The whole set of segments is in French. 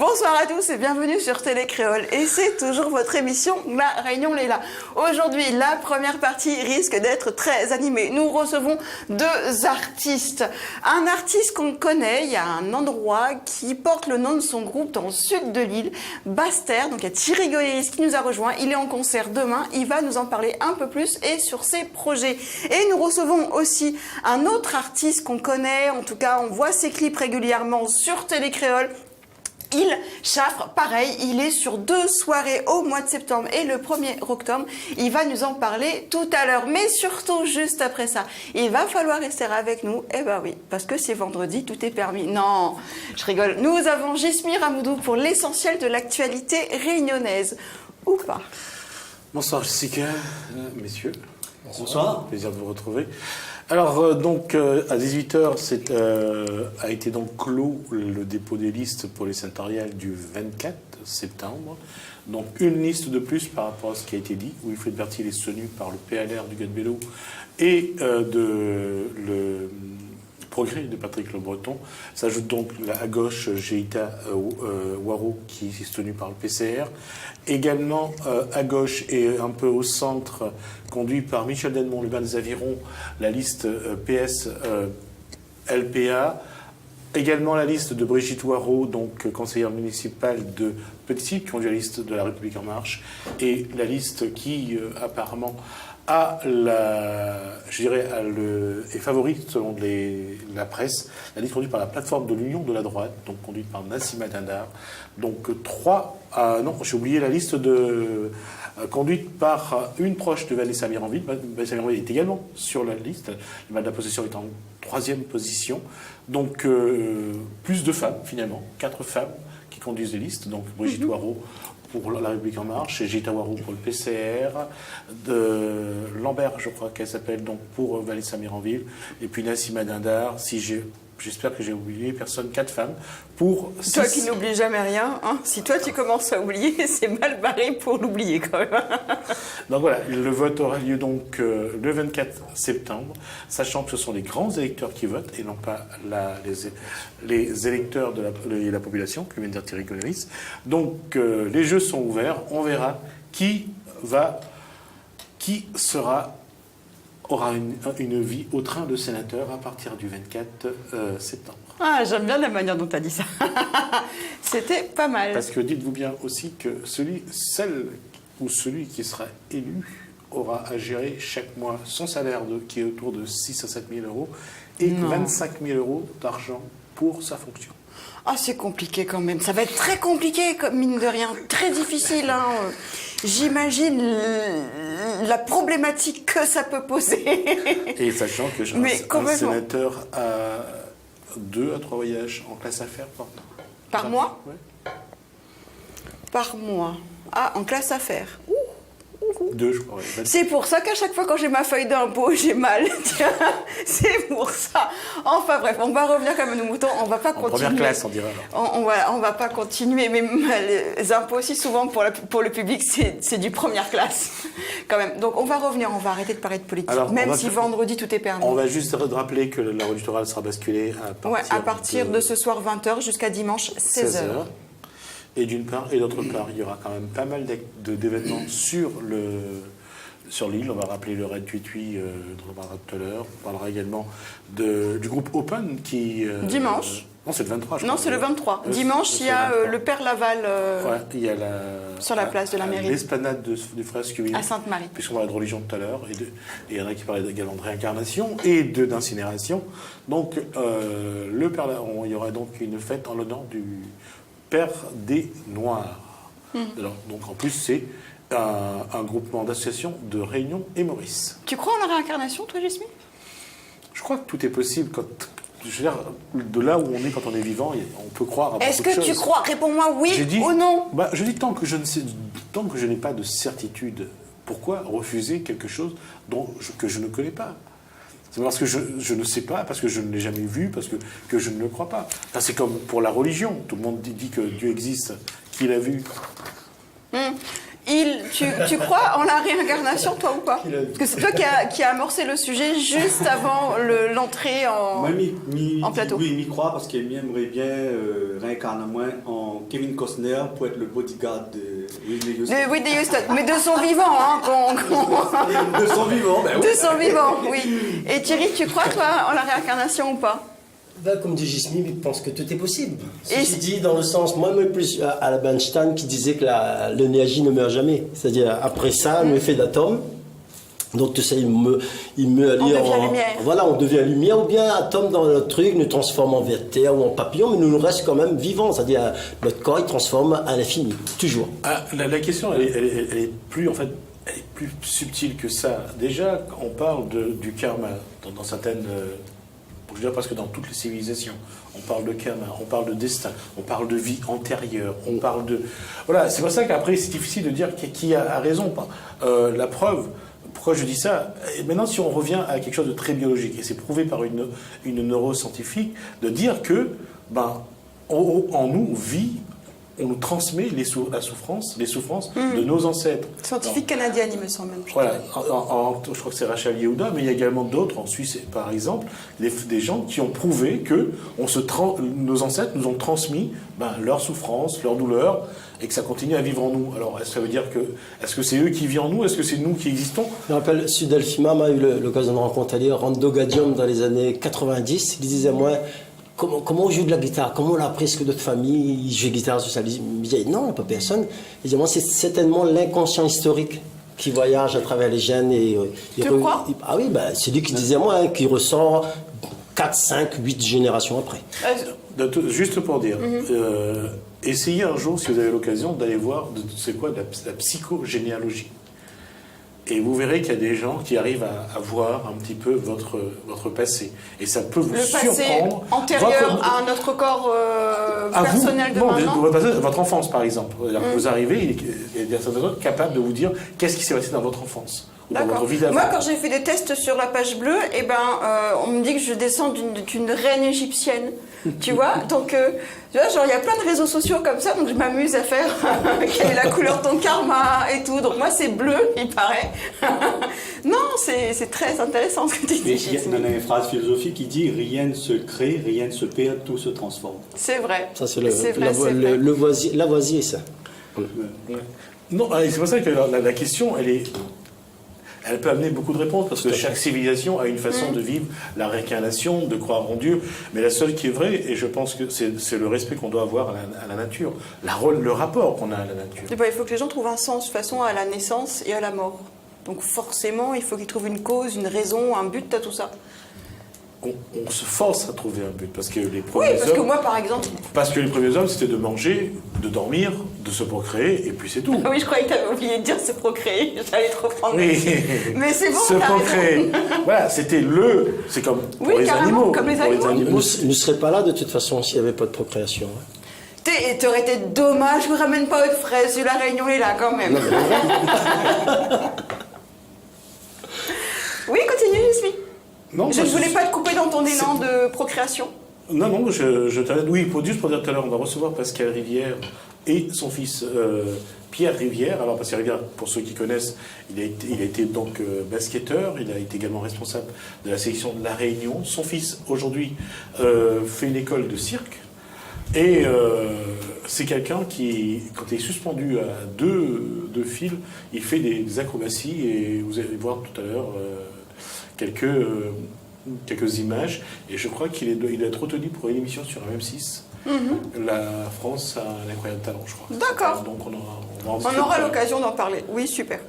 Bonsoir à tous et bienvenue sur Télé Créole. Et c'est toujours votre émission La Réunion Léla. Aujourd'hui, la première partie risque d'être très animée. Nous recevons deux artistes. Un artiste qu'on connaît, il y a un endroit qui porte le nom de son groupe dans le sud de l'île, Basse-Terre. Donc il y a Thierry Goyeris qui nous a rejoint. Il est en concert demain. Il va nous en parler un peu plus et sur ses projets. Et nous recevons aussi un autre artiste qu'on connaît. En tout cas, on voit ses clips régulièrement sur Télé Créole. Il Chafre, pareil, il est sur 2 soirées au mois de septembre et le 1er octobre. Il va nous en parler tout à l'heure, mais surtout juste après ça. Il va falloir rester avec nous, eh ben oui, parce que c'est vendredi, tout est permis. Non, je rigole. Nous avons Jismi Ramoudou pour l'essentiel de l'actualité réunionnaise. Ou pas. Bonsoir Jessica, messieurs. Bonsoir. Plaisir de vous retrouver. Alors, à 18h, a été donc clos le dépôt des listes pour les sénatoriales du 24 septembre. Donc, une liste de plus par rapport à ce qui a été dit. Wilfried Berthier est soutenu par le PLR du Gad-Bello et le Progrès de Patrick Le Breton. S'ajoute donc à gauche Geita Waro qui est soutenu par le PCR. Également à gauche et un peu au centre, conduit par Michel Denmont, Lubin des Avirons, la liste PS LPA. Également la liste de Brigitte Waro, donc conseillère municipale de Petit-Site, qui conduit la liste de La République En Marche. Et la liste qui apparemment est favorite selon la presse, la liste conduite par la plateforme de l'Union de la droite, donc conduite par Nassima Dindar. Donc j'ai oublié la liste conduite par une proche de Vanessa Miranville. Vanessa Miranville est également sur la liste. Le mal de la possession est en 3e position. Donc plus de femmes finalement, 4 femmes qui conduisent les listes. Donc Brigitte Waro pour La République En Marche, et Gita Waro pour le PCR, de Lambert, je crois qu'elle s'appelle, donc pour Vanessa Miranville, et puis Nassima Dindar, j'espère que j'ai oublié personne, 4 femmes, pour 6... Toi qui n'oublies jamais rien, hein. Si toi tu commences à oublier, c'est mal barré pour l'oublier quand même. Donc voilà, le vote aura lieu donc le 24 septembre, sachant que ce sont les grands électeurs qui votent et non pas les électeurs de la population, que vient de dire Thierry Goyeris. Donc les jeux sont ouverts, on verra qui aura une vie au train de sénateur à partir du 24 septembre. Ah, j'aime bien la manière dont tu as dit ça. C'était pas mal. Parce que dites-vous bien aussi que celui qui sera élu aura à gérer chaque mois son salaire qui est autour de 6 à 7 000 euros et 25 000 euros d'argent pour sa fonction. Ah, c'est compliqué quand même. Ça va être très compliqué, mine de rien. Très difficile, hein. J'imagine la problématique que ça peut poser. Et sachant que un sénateur a 2 à 3 voyages en classe affaires par mois. Ouais. Par mois. Ah, en classe affaires. 2, je crois. Ouais. C'est pour ça qu'à chaque fois quand j'ai ma feuille d'impôt, j'ai mal. Tiens, c'est pour ça. Enfin bref, on va revenir quand même à nos moutons. On va pas continuer. Première classe, on dirait alors. On va pas continuer. Mais les impôts aussi, souvent, pour le public, c'est du première classe. Quand même. Donc on va revenir, on va arrêter de parler de politique. Alors, même si vendredi, tout est permis. On va juste rappeler que la loi électorale sera basculée à partir de ce soir 20h jusqu'à dimanche 16h. Et d'une part, et d'autre part, il y aura quand même pas mal d'événements sur l'île. On va rappeler le Raid Tuitui dont on parlera tout à l'heure. On parlera également du groupe Open qui... Dimanche. Non, c'est le 23, je crois. Non, c'est le 23. Dimanche, il y a le Père Laval il y a sur la place de la mairie. L'esplanade du Fresque à Sainte-Marie. Puisqu'on parlait de religion tout à l'heure. Et il y en a qui parlaient également de réincarnation et d'incinération. Donc, il y aura donc une fête en l'honneur du Père des Noirs. Alors, donc en plus, c'est un groupement d'associations de Réunion et Maurice. Tu crois en la réincarnation, toi, Jismi ? Je crois que tout est possible je veux dire, de là où on est quand on est vivant, on peut croire à beaucoup de choses. Est-ce que tu crois ? Réponds-moi oui ou non. Je dis tant que je n'ai pas de certitude, pourquoi refuser quelque chose que je ne connais pas ? C'est parce que je ne sais pas, parce que je ne l'ai jamais vu, parce que je ne le crois pas. Enfin, c'est comme pour la religion. Tout le monde dit que Dieu existe. Qui l'a vu ? tu crois en la réincarnation, toi, ou pas? Parce que c'est toi qui a amorcé le sujet juste avant l'entrée en plateau. Oui, il y croit parce qu'il aimerait bien réincarner moi en Kevin Costner pour être le bodyguard de Whitney Houston. De Whitney Houston, mais de son vivant, hein. De son vivant, ben oui. De son vivant, oui. Et Thierry, tu crois, toi, en la réincarnation ou pas? Ben, comme dit Gismi, je pense que tout est possible. Et Ceci dit, dans le sens, moi, plus à Albert Einstein qui disait que l'énergie ne meurt jamais. C'est-à-dire, après ça, un effet d'atome. Donc tout ça, il me devient lumière. Voilà, on devient lumière, ou bien atome dans notre truc nous transforme en vertère ou en papillon, mais nous reste quand même vivant. C'est-à-dire, notre corps, il transforme à l'infini, toujours. La question, elle est plus, en fait, elle est plus subtile que ça. Déjà, on parle du karma dans certaines... je dirais presque dans toutes les civilisations. On parle de karma, on parle de destin, on parle de vie antérieure, on parle de... Voilà, c'est pour ça qu'après, c'est difficile de dire qui a raison. La preuve, pourquoi je dis ça? Et maintenant, si on revient à quelque chose de très biologique, et c'est prouvé par une neuroscientifique, de dire que, en nous, vit... on nous transmet les souffrances de nos ancêtres. Scientifique canadienne, il me semble même. Voilà, je crois que c'est Rachel Yehuda, mais il y a également d'autres, en Suisse par exemple, des gens qui ont prouvé que nos ancêtres nous ont transmis leurs souffrances, leurs douleurs, et que ça continue à vivre en nous. Alors, ça veut dire est-ce que c'est eux qui vivent en nous? Est-ce que c'est nous qui existons? Je me rappelle, Sudelfimam a eu l'occasion de rencontrer Rando Gadium dans les années 90. Il disait, moi, comment on joue de la guitare? Comment on l'a appris? Est-ce que notre famille joue de la guitare? Il disait, non, pas personne. Il disait, moi, c'est certainement l'inconscient historique qui voyage à travers les gènes. Tu crois? Ah oui, c'est lui qui disait, moi, qui ressort 4, 5, 8 générations après. Juste pour dire, essayez un jour, si vous avez l'occasion, d'aller voir c'est quoi la psychogénéalogie. Et vous verrez qu'il y a des gens qui arrivent à voir un petit peu votre passé. Et ça peut vous surprendre. Le passé antérieur à notre corps personnel de maintenant. Votre enfance, par exemple. Vous arrivez, il y a des personnes capables de vous dire qu'est-ce qui s'est passé dans votre enfance. Ou dans votre vie d'avant. Moi, quand j'ai fait des tests sur la page bleue, on me dit que je descends d'une reine égyptienne. Tu vois, donc, tu vois, genre, il y a plein de réseaux sociaux comme ça, donc je m'amuse à faire quelle est la couleur de ton karma et tout. Donc, moi, c'est bleu, il paraît. Non, c'est très intéressant ce que tu dis. Il y a une phrase philosophique qui dit rien ne se crée, rien ne se perd, tout se transforme. C'est vrai. Ça, c'est Lavoisier, ça. Non, c'est pour ça que la question, elle peut amener beaucoup de réponses, parce que chaque civilisation a une façon de vivre la réincarnation, de croire en Dieu. Mais la seule qui est vraie, et je pense que c'est le respect qu'on doit avoir à la nature, le rapport qu'on a à la nature. Il faut que les gens trouvent un sens, de toute façon, à la naissance et à la mort. Donc forcément, il faut qu'ils trouvent une cause, une raison, un but à tout ça. On se force à trouver un but, parce que les premiers Oui, parce que moi, par exemple... Parce que les premiers hommes, c'était de manger, de dormir, de se procréer, et puis c'est tout. Oui, je croyais que tu avais oublié de dire se procréer. J'allais te reprendre. Oui. Mais c'est bon, se procréer. Voilà, c'était c'est comme pour les animaux. Comme les animaux. Nous ne serions pas là, de toute façon, s'il n'y avait pas de procréation. T'aurais été dommage, je vous ramène pas votre fraise, la Réunion est là quand même. Oui, continue, je suis. Non, je ne voulais pas te couper dans ton élan de procréation. Non, je t'arrête. Oui, juste pour dire tout à l'heure, on va recevoir Pascal Rivière et son fils Pierre Rivière. Alors, Pascal Rivière, pour ceux qui connaissent, il a été donc basketteur, il a été également responsable de la sélection de La Réunion. Son fils, aujourd'hui, fait une école de cirque. Et c'est quelqu'un qui, quand il est suspendu à deux fils, il fait des acrobaties, et vous allez voir tout à l'heure quelques images, et je crois qu'il doit être retenu pour une émission sur M6. La France a un incroyable talent, je crois. D'accord. Donc on aura l'occasion d'en parler. Oui, super.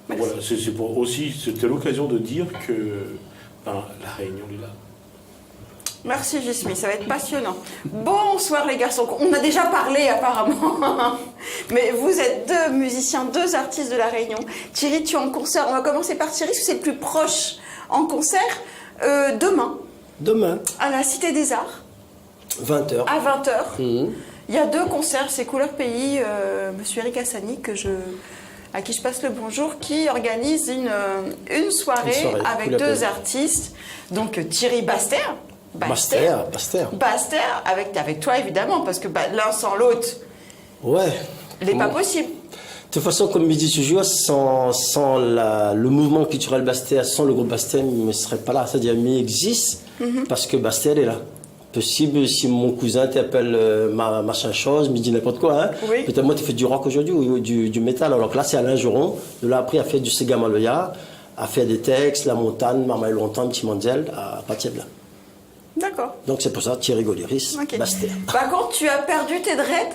Voilà, c'était l'occasion de dire que La Réunion est là. Merci Gismi, ça va être passionnant. Bonsoir les garçons, on a déjà parlé apparemment, mais vous êtes deux musiciens, deux artistes de La Réunion. Thierry, tu es en concert, on va commencer par Thierry, parce que c'est le plus proche en concert, demain. Demain. À la Cité des Arts. 20h. À 20h. Il y a deux concerts, c'est Couleur Pays, monsieur Eric Hassani, à qui je passe le bonjour, qui organise une soirée avec deux artistes, donc Thierry Baster, avec toi évidemment, parce que l'un sans l'autre, ouais. il n'est pas possible. De toute façon, comme Midi toujours, sans le mouvement culturel Bastel, sans le groupe Bastel, il ne serait pas là. C'est-à-dire, il existe parce que Bastel est là. Possible, si mon cousin t'appelle machin chose, me dit n'importe quoi, hein. Oui. Peut-être moi tu fais du rock aujourd'hui ou du métal. Alors que là, c'est Alain Joron. De là, après, il a fait du Sega Maloya, a fait des textes, La Montagne, Marmaille Longtemps, Petit Mondial, à Patiebla. D'accord. Donc c'est pour ça, Thierry Gauléris, Ok. Bastel. Par contre, tu as perdu tes dreads.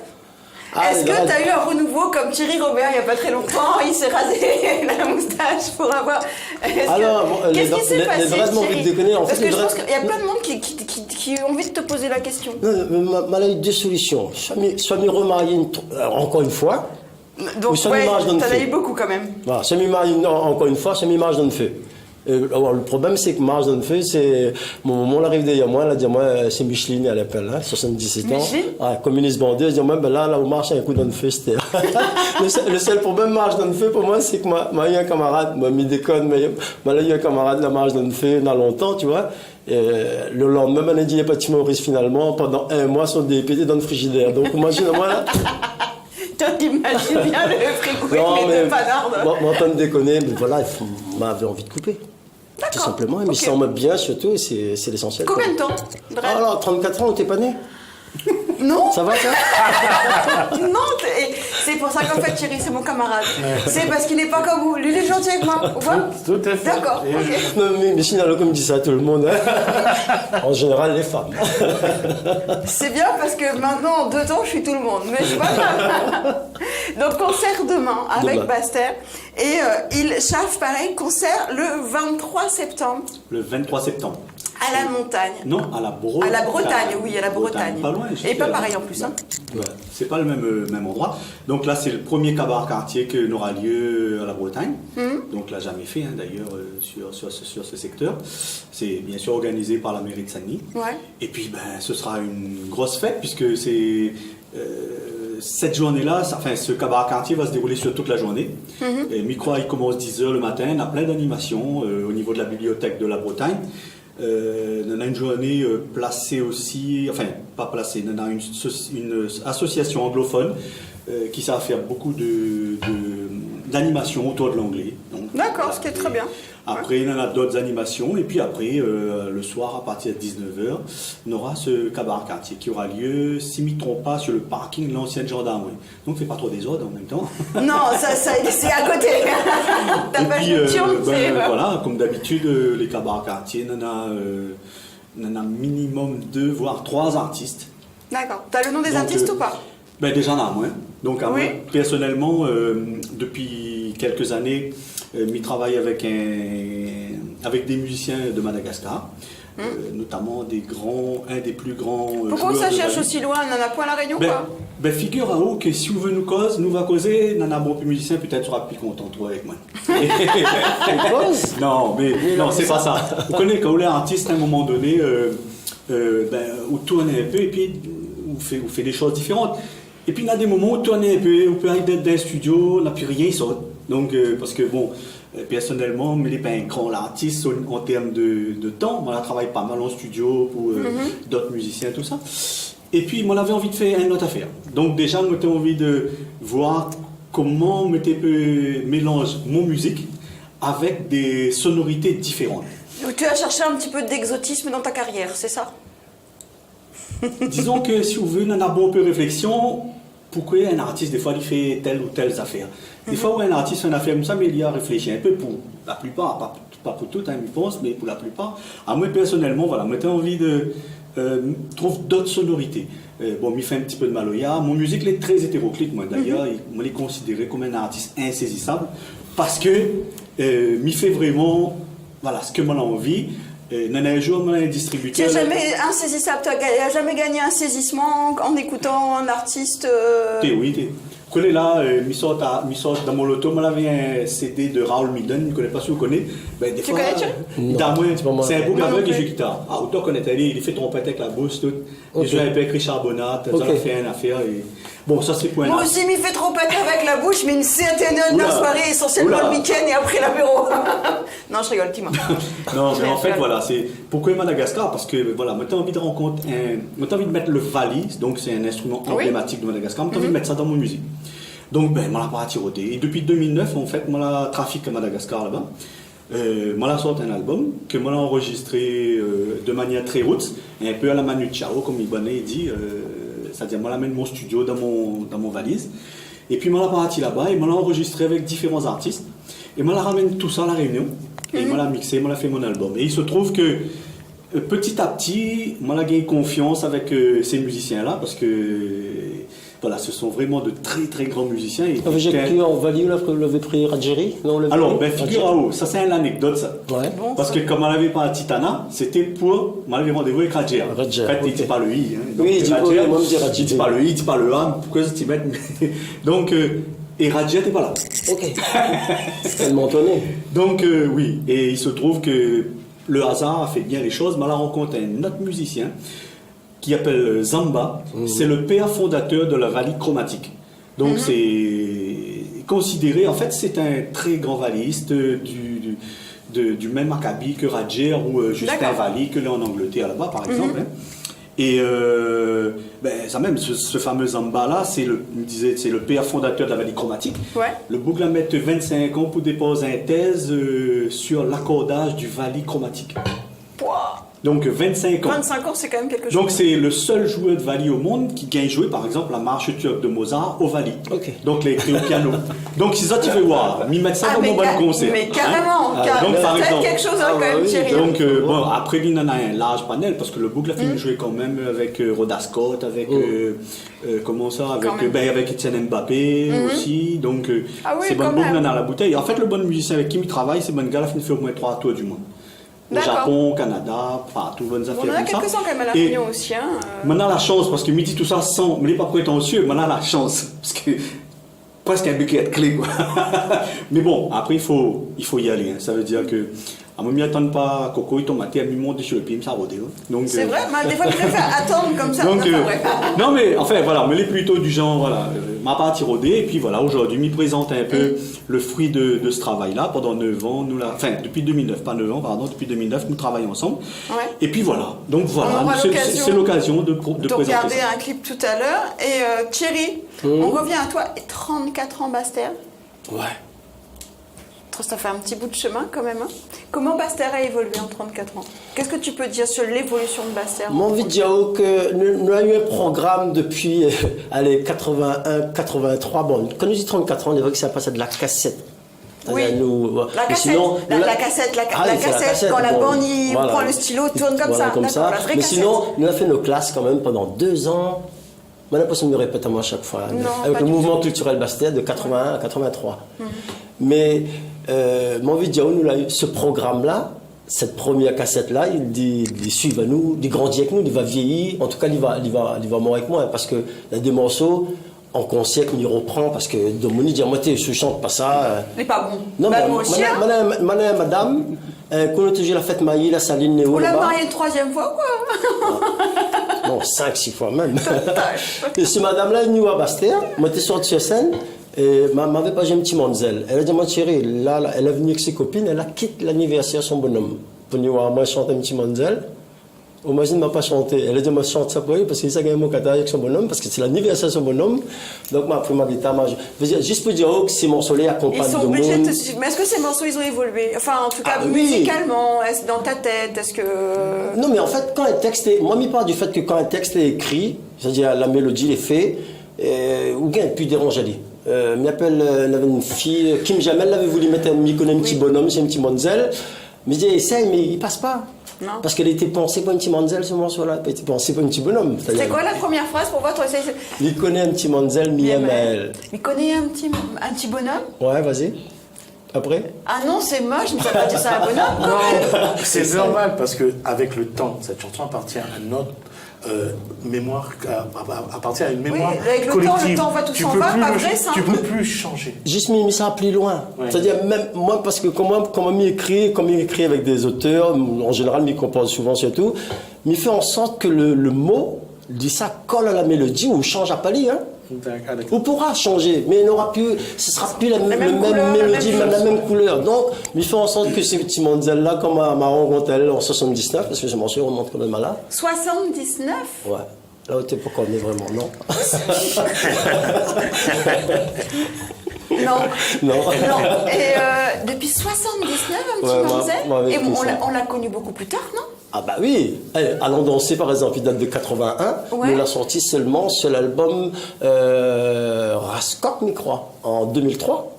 Ah, Est-ce les que dreads. tu as eu un renouveau comme Thierry Robert il n'y a pas très longtemps? Il s'est rasé la moustache pour avoir. Alors, bon, Qu'est-ce qui s'est passé, les dreads m'ont Thierry? envie de déconner. En Parce fait, que les je pense dreads- qu'il y a plein de monde qui ont envie de te poser la question. Non, mais là, il y a deux solutions. Soit me remarier encore une fois, Donc, Ou ça ouais, m'image dans le t'en as fait. eu beaucoup quand même. voilà, soit me marie encore une fois, soit me marche dans le feu. Alors, le problème, c'est que marche dans le feu, c'est. Mon arrive derrière moi, elle a dit, moi, c'est Micheline, elle appelle, hein, 77 ans. Micheline? Ah, communiste bandée, elle dit, moi, ben là, où marche un coup dans le feu, c'était. le seul problème, marche dans le feu, pour moi, c'est que m'a eu un camarade, m'a mis des connes, mais m'a eu un camarade, la marche dans le feu, dans longtemps, tu vois. Et le lendemain, on a dit, il n'y a pas de Maurice, finalement, pendant un mois, son DPT dans le frigidaire. Donc, imagine-moi, là. Toi, t'imagines bien le frigo avec les deux panardes. Moi, pas me déconner, mais voilà, il m'avait envie de couper. Tout D'accord. simplement, mais Ok. ça me bien surtout, c'est l'essentiel. Combien de temps, Ah, Dred? alors, 34 ans, t'es pas né? Non. Ça va, ça? Non, et c'est pour ça qu'en fait Thierry c'est mon camarade. C'est parce qu'il n'est pas comme vous. Lui il est gentil avec moi. Ou pas? Tout à fait. D'accord, Et ok. Non, mais sinon, comme dit ça à tout le monde, hein. En général, les femmes. C'est bien parce que maintenant en 2 temps je suis tout le monde. Mais c'est pas grave. Donc concert demain avec Demain. Bastel. Et il chauffe pareil, concert le 23 septembre Le 23 septembre. à la montagne. Non, à la Bretagne. À la Bretagne, oui, à la Bretagne. Pas loin. Et pas pareil en plus. Hein. Ouais, c'est pas le même endroit. Donc là, c'est le premier cabaret quartier qui aura lieu à la Bretagne. Donc là, jamais fait hein, d'ailleurs sur ce secteur. C'est bien sûr organisé par la mairie de Saguenay. Ouais. Et puis, ben, ce sera une grosse fête puisque c'est cette journée-là, ce cabaret quartier va se dérouler sur toute la journée. Et Micro, il commence 10h le matin. On a plein d'animations au niveau de la bibliothèque de la Bretagne. On a une journée placée aussi, enfin pas placée, on a une association anglophone qui ça va faire beaucoup d'animations autour de l'anglais. Donc, D'accord, voilà. ce qui est très bien. Après, il y en a d'autres animations, et puis après, le soir, à partir de 19h, on aura ce cabaret quartier qui aura lieu, si je ne me trompe pas, sur le parking de l'ancienne gendarmerie. Donc, fais pas trop des ordres en même temps. Non, ça c'est à côté. T'as Et pas puis, de turn, c'est. voilà, comme d'habitude, les cabarets quartiers, on a minimum 2 voire 3 artistes. D'accord. T'as le nom des Donc, artistes ou pas? Ben déjà on a moins. Donc à Oui. moi, personnellement, depuis quelques années, je travaille avec des musiciens de Madagascar, notamment un des plus grands. Pourquoi joueurs ça de cherche la vie. aussi loin? On en a point à la Réunion, quoi? Ben figure à vous que si vous nous cause, nous va causer, on a bon plus musicien, peut-être sera plus content de trouver avec moi. Non, mais non, c'est pas ça. Vous connaissez quand vous êtes artiste à un moment donné, vous tournez un peu et puis vous faites des choses différentes. Et puis il y a des moments où vous tournez un peu, vous pouvez aller dans un studio, on n'a plus rien, il sort. Donc, parce que bon, personnellement, mais les pas un grand artiste en termes de temps. Moi, je travaille pas mal en studio pour d'autres musiciens, tout ça. Et puis, moi, j'avais envie de faire une autre affaire. Donc, déjà, j'avais envie de voir comment je mélange mon musique avec des sonorités différentes. Donc, tu as cherché un petit peu d'exotisme dans ta carrière, c'est ça? Disons que si vous voulez, on a un peu de réflexion. Pourquoi un artiste, des fois, il fait telle ou telle affaire. Des fois, où un artiste fait une affaire comme ça, mais il y a réfléchi un peu pour la plupart, pas pour toutes, hein, je pense, mais pour la plupart. À moi, personnellement, voilà, j'ai envie de trouver d'autres sonorités. Bon, il fait un petit peu de Maloya. Mon musique elle est très hétéroclite, moi, d'ailleurs. Moi, je l'ai considéré comme un artiste insaisissable parce que il fait vraiment voilà, ce que moi j'ai envie. Un jour, un Tu distributeur. n'as jamais insaisissable, tu n'as jamais gagné un saisissement en écoutant un artiste. Oui, vous connaissez là, dans mon loto, moi j'avais un CD de Raoul Midden, je ne connais pas si vous connaissez. Ben, des Tu fois, connais, c'est un beau Moi non gars qui plus. joue guitare. Ah, autant connaître, il fait trompette avec la bouche, tout. Il Ok. joue avec Richard Bonnat, ça Ok. a fait une affaire. Et... Bon, ça c'est pour un Moi artiste. aussi, m'y fait trop pâter avec la bouche, mais une certaine heure de la Oula. soirée, essentiellement Oula. le week-end et après l'apéro. Non, je rigole, dis-moi. Non, mais en fait, Ouais. voilà, c'est pourquoi Madagascar? Parce que, voilà, moi, j'ai envie de envie de mettre le valise, donc c'est un instrument Oui. emblématique de Madagascar, j'ai envie de mettre ça dans mon musique. Donc, ben, moi, la partie rodé. Et depuis 2009, en fait, moi, la trafic à Madagascar là-bas. Moi, la sorti un album que moi, enregistré de manière très roots, et un peu à la Manu Chao, comme il dit. C'est-à-dire, moi, l'amène mon studio dans mon valise. Et puis, moi, la partie là-bas, et moi, enregistré avec différents artistes. Et moi, la ramène tout ça à la Réunion. Et moi, la mixé, moi, la fait mon album. Et il se trouve que petit à petit, moi, la gagné confiance avec ces musiciens-là, parce que voilà, ce sont vraiment de très très grands musiciens. Et j'ai pris en valise, vous l'avez pris Rajeri? Alors, ben, figure-toi, ça c'est une anecdote, ça. Ouais. Bon, parce que comme on l'avait pas à Titana, c'était pour. On avait rendez-vous avec Radjer. En fait, il dit pas le I. Hein. Donc, oui, il dit pas le I, il dit pas le A. Pourquoi tu mets donc, et Radjer n'était pas là. Ok. C'est tellement étonné. Donc, oui. Et il se trouve que le hasard a fait bien les choses. Mais on a rencontré un autre musicien qui appelle Zamba. C'est le père fondateur de la Vallée Chromatique. Donc c'est considéré, en fait c'est un très grand valiste du même acabit que Radjer ou Justin Valli que là en Angleterre là-bas par exemple. Hein. Et ben, ça même, ce fameux Zamba là, c'est le père fondateur de la Vallée Chromatique. Ouais. Le bouc la met 25 ans pour déposer une thèse sur l'accordage du Vallée Chromatique. Pouah. Donc 25 ans. 25 ans, c'est quand même quelque chose. Donc c'est le seul joueur de Vallée au monde qui gagne jouer par exemple la marche turque de Mozart au Vallée. Okay. Donc l'écrit au piano. Donc c'est ça que tu veux voir. M'y mettre ça dans mon bon concert. Mais carrément, donc, par exemple, quelque chose quand même, oui, Thierry. Donc bon, après il en a un large panel parce que le boucle a fini de jouer quand même avec Rhoda Scott, avec comment ça, avec Etienne Mbappé aussi. Donc c'est bon boucle dans la bouteille. En fait le bon musicien avec qui il travaille, c'est bon gars là, il fait au moins 3 tours du monde. Au Japon, au Canada, enfin, tout bonnes affaires. On en a quelques-uns quand même à la Réunion aussi. Hein, Maintenant, la chance, parce que me dit tout ça sans, mais il n'est pas prétentieux, maintenant, la chance, parce que presque un buquet de clés, quoi. Mais bon, après, il faut y aller. Hein. Ça veut dire que, à ne m'y attendre pas, Coco, il tombe à terre, il monte sur le pied, ça va rodé. C'est vrai, mais des fois, je préfère attendre comme ça. Donc, non, mais enfin, voilà, mais les plutôt du genre, voilà, ma partie rodée, et puis voilà, aujourd'hui, m'y présente un peu le fruit de ce travail-là. Pendant 9 ans, depuis 2009, pas 9 ans, pardon, depuis 2009, nous travaillons ensemble. Ouais. Et puis voilà, donc voilà, c'est l'occasion de présenter regarder ça. un clip tout à l'heure. Et Thierry, on revient à toi, 34 ans Bastère. Ouais. Ça fait un petit bout de chemin quand même. Hein. Comment Bastère a évolué en 34 ans? Qu'est-ce que tu peux dire sur l'évolution de Bastère? Mon envie de dire que nous avons eu un programme depuis 81, 83. Bon, quand nous disons 34 ans, on dirait que ça passe à de la cassette. Oui, la cassette, sinon, la cassette, quand la bande prend le stylo, tourne comme ça. La vraie cassette. Sinon, nous avons fait nos classes quand même pendant 2 ans. Moi, l'impression de me répéter à moi à chaque fois. Avec le mouvement culturel Bastère de 81 à 83. Mais mon envie de dire, nous avons eu ce programme-là, cette première cassette-là, il suit à nous, il grandit avec nous, il va vieillir. En tout cas, il va mourir avec moi, hein, parce qu'il y a des morceaux en concert qu'il reprend, parce que Dominique dit, moi, je chante pas ça. Mais pas bon. Non, mais madame, quand j'ai la fête maïe, la saline, Néo. Vous la mariée une 3e fois, quoi? Non, 5-6 fois même. Et ce madame-là est venue à Bastère, moi, j'étais sorti sur scène. Et m'avait pas un petit Monzel. Elle a dit, moi chérie, là, elle est venue avec ses copines, elle a quitté l'anniversaire son bonhomme. Pour venir voir moi chanter un petit Monzel. Moi, je ne m'a pas chanté. Elle a dit, moi chante ça pour lui, parce que ça gagne mon cadeau avec son bonhomme, parce que c'est l'anniversaire de son bonhomme. Donc, moi, après ma guitare, juste pour dire que ces morceaux-là accompagnent de monde. Mais est-ce que ces morceaux, ils ont évolué? Enfin, en tout cas, musicalement, est-ce dans ta tête, est-ce que... Non, mais en fait, quand un texte est... Moi, je parle du fait que quand un texte est écrit, c'est-à-dire la mélodie est faite, ou bien plus déranger. M'appelle, il avait une fille, Kim Jamel, avait voulu mettre un petit bonhomme, c'est un petit Monzel. Mais je dis, essaye, mais il passe pas. Non. Parce qu'elle était pensée pour un petit Monzel, ce morceau-là. Elle était pensée pour un petit bonhomme. C'est quoi la première phrase pour voir toi? Il connaît un petit Monzel, Miamel. Il connaît un petit bonhomme? Ouais, vas-y. Après? Ah non, c'est moche, je ne sais pas dire ça à un bonhomme. Non, c'est normal, parce qu'avec le temps, cette chanson appartient à notre mémoire, appartient à une mémoire avec collective. Le temps va, tout s'en va, pas vrai, ça. Tu peux plus changer. Juste mis ça plus loin. Ouais. C'est-à-dire, même moi, parce que comment il écrit avec des auteurs, en général, il compose souvent surtout, mais il fait en sorte que le mot, ça colle à la mélodie ou change à palier, hein. On pourra changer, mais ce sera plus la même mélodie, la même couleur. Donc, il fait en sorte que ce petit Monzel-là, comme à ma rencontre elle en 79, parce que je m'en suis remonté quand même là. 79? Ouais. Là où t'es pas connu vraiment, non. Non. Non. Non. Et depuis 79, un petit Ouais, Manzel. moi, avec Et tout ça. on l'a connu beaucoup plus tard, non? Ah bah oui, Allons danser par exemple, il date de 81, Ouais. mais il a sorti seulement sur l'album Rascop, je crois, en 2003.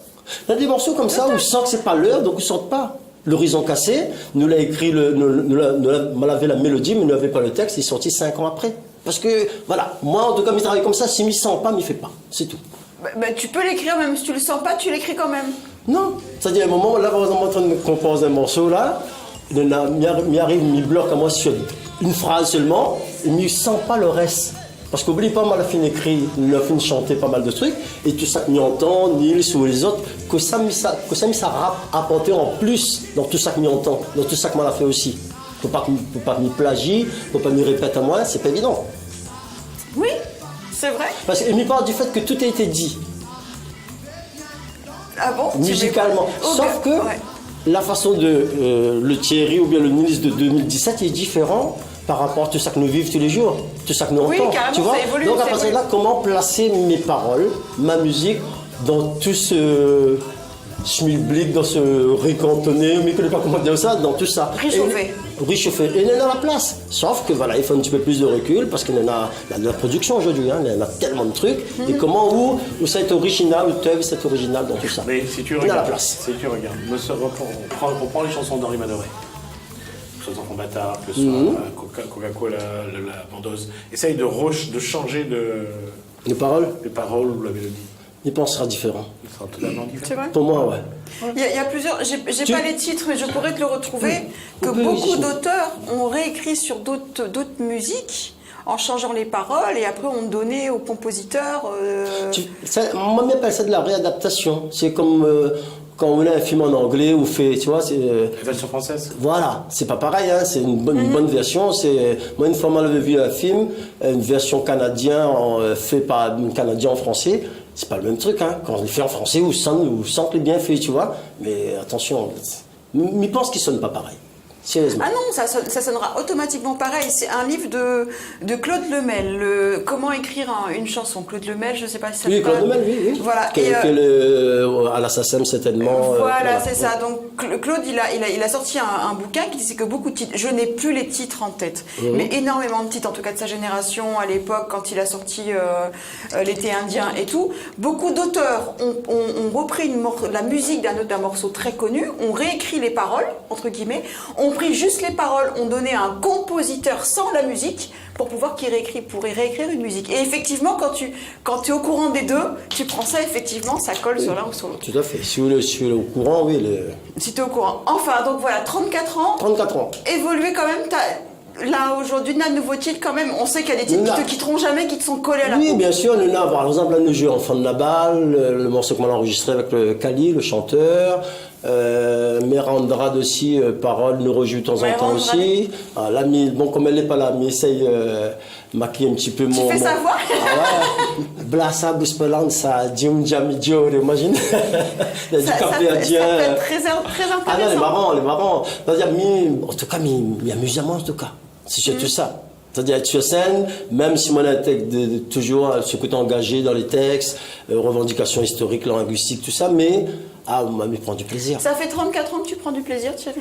Il y a des morceaux comme ça où on sent que c'est pas l'heure, donc on ne sort pas. L'horizon cassé, nous l'a écrit, nous l'avait la mélodie, mais nous n'avait pas le texte, il est sorti 5 ans après. Parce que, voilà, moi en tout cas, il travaille comme ça, s'il ne m'y sent pas, il ne fait pas, c'est tout. Bah, tu peux l'écrire, même si tu le sens pas, tu l'écris quand même. Non, c'est-à-dire à un moment, là par exemple, en train de composer un morceau, là, il m'arrive, il bloque à moi sur une phrase seulement, il ne sent pas le reste. Parce qu'oublie pas, moi, la fin écrit, il a fini chanter pas mal de trucs, et tout ça, m'y entend, Nils ou les autres, que ça rap apporté en plus dans tout ça que m'y entend, dans tout ça que moi l'a fait aussi. Faut pas m'y plagie, faut pas m'y répéter à moi, c'est pas évident. Oui, c'est vrai. Parce qu'il m'y parle du fait que tout a été dit, Ah bon? musicalement. Sauf que Ouais. la façon de le Thierry ou bien le Nils de 2017 est différent par rapport à tout ça que nous vivons tous les jours, tout ça que nous Oui, entendons. carrément, Tu vois. ça évolue, Donc à ça partir de là, évolue. comment placer mes paroles, ma musique dans tout ce schmilblick, dans ce ricantonné, mais je ne sais pas comment dire ça, dans tout ça. Réchauffé. Réchauffé. Et il y en a dans la place. Sauf que voilà, il faut un petit peu plus de recul parce qu'il y en a de la production aujourd'hui, hein, il y en a tellement de trucs. Et comment, où ça est original, où c'est original dans tout ça. Mais si tu Il y en a la regardes, place. si tu regardes, on prend les chansons d'Henri Madoret, que ce soit Enfant Bâtard, que ce soit Coca-Cola, la vendeuse, essaye de changer Les paroles, les paroles ou la mélodie. il pensera différent. Il sera totalement différent. C'est vrai? Pour moi, ouais. Il y a plusieurs, j'ai Tu- pas les titres, mais je pourrais te le retrouver, que On peut beaucoup ici. d'auteurs ont réécrit sur d'autres musiques en changeant les paroles et après on donnait aux compositeurs. Moi, j'appelle ça de la réadaptation. C'est comme quand on a un film en anglais ou fait, tu vois, c'est... La version française. Voilà, c'est pas pareil, hein, c'est une bonne version. Moi, une fois, j'avais vu un film, une version canadienne fait par un Canadien en français. C'est pas le même truc, hein. Quand on le fait en français, on sent que les bien fait, tu vois. Mais attention, je pense qu'il sonne pas pareil. Sérieusement. Ah non, ça sonnera automatiquement pareil. C'est un livre de Claude Lemel, Comment écrire une chanson. Claude Lemel, je sais pas si ça Oui, te parle. Claude Lemel, oui. Voilà. À l'assassin, certainement. Voilà, c'est ça. Donc Claude, il a sorti un bouquin qui disait que beaucoup de titres, je n'ai plus les titres en tête, mais énormément de titres, en tout cas de sa génération, à l'époque, quand il a sorti L'été indien et tout, beaucoup d'auteurs ont repris la musique d'un morceau très connu, ont réécrit les paroles, entre guillemets, ont pris juste les paroles, ont donné à un compositeur sans la musique pour pouvoir pourrait réécrire une musique. Et effectivement, quand tu es au courant des deux, tu prends ça, effectivement, ça colle sur l'un ou sur l'autre. Tout à fait. Si vous êtes au courant, oui. Si tu es au courant. Enfin, donc voilà, 34 ans, 34 ans. évoluer quand même, là aujourd'hui, de nouveau-titre quand même, on sait qu'il y a des titres qui te quitteront jamais, qui te sont collés à la Oui, peau. bien sûr, on a, par exemple, là, nous jouons Enfant de la balle, le morceau qu'on a enregistré avec le Kali, le chanteur. Mérandra aussi, parole, nous rejoue de temps en temps aussi. Ah, l'ami, bon, comme elle n'est pas là, mais essaye maquiller un petit peu mon. Tu fais savoir. Ah ouais. Blassa, Buspelanza, Dium Jamidio, imagine. Il y a du café indien. Ça peut être très intéressant. Ah non, les marrants. C'est-à-dire, en tout cas, il amuse à moi, en tout cas. C'est surtout ça. C'est-à-dire être sur scène, même si moi, toujours ce côté engagé dans les textes, revendications historiques, linguistiques, tout ça, mais moi, il prend du plaisir. Ça fait 34 ans que tu prends du plaisir, Thierry?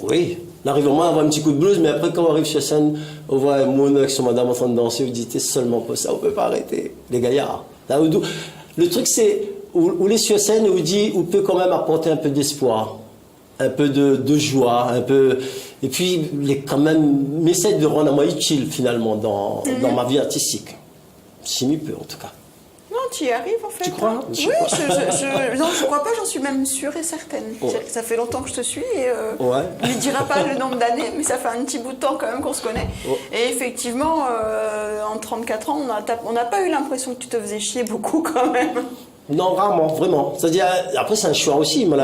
Oui. On arrive au moins à avoir un petit coup de blues, mais après, quand on arrive sur scène, on voit un monde avec son madame en train de danser, on dit, c'est seulement pas ça, on peut pas arrêter. Les gaillards. Là, le truc, c'est, où les sur scène, on dit, on peut quand même apporter un peu d'espoir, un peu de joie, un peu. Et puis, quand même, m'essaie de rendre à moi utile, finalement, dans ma vie artistique. Si m'y peut, en tout cas. Non, tu y arrives en fait. Tu crois? Oui, non, je crois pas, j'en suis même sûre et certaine. Ouais. Ça fait longtemps que je te suis et Ouais. on ne dira pas le nombre d'années, mais ça fait un petit bout de temps quand même qu'on se connaît. Ouais. Et effectivement, en 34 ans, on n'a pas eu l'impression que tu te faisais chier beaucoup quand même. Non, rarement, vraiment. C'est-à-dire, après, c'est un choix aussi. Moi,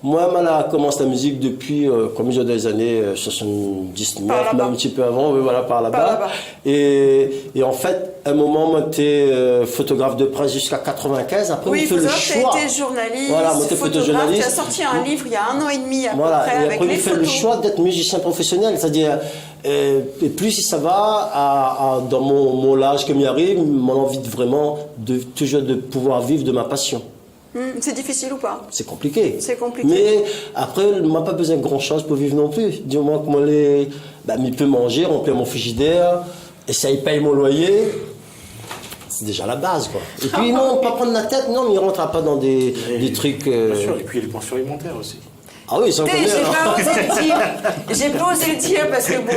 je commence la musique depuis, comme je dis, des années 79, Par là-bas. même un petit peu avant, oui, voilà, par Par là-bas. là-bas. Et en fait, un moment, moi, j'étais photographe de presse jusqu'à 95. Après, Oui, on il fait faut le savoir que tu choix. as été journaliste, Voilà, moi, j'étais photographe. photojournaliste. Tu as sorti un livre il y a 1 an et demi à peu Voilà, près et avec après, les il fait photos. le choix d'être musicien professionnel. C'est-à-dire, et plus ça va, dans mon âge qui m'arrive, mon envie vraiment toujours de pouvoir vivre de ma passion. C'est difficile ou pas? C'est compliqué. C'est compliqué. Mais après, on n'a pas besoin de grand-chose pour vivre non plus. Du moins que moi, il peut manger, remplir mon frigidaire, et ça, il paye mon loyer. C'est déjà la base, quoi. Et puis, non, pas prendre la tête, non, mais il ne rentrera pas dans des trucs... Bien sûr, et puis les pensions alimentaires aussi. Ah oui, ça on J'ai connaît. pas osé le dire. J'ai pas osé le dire parce que bon,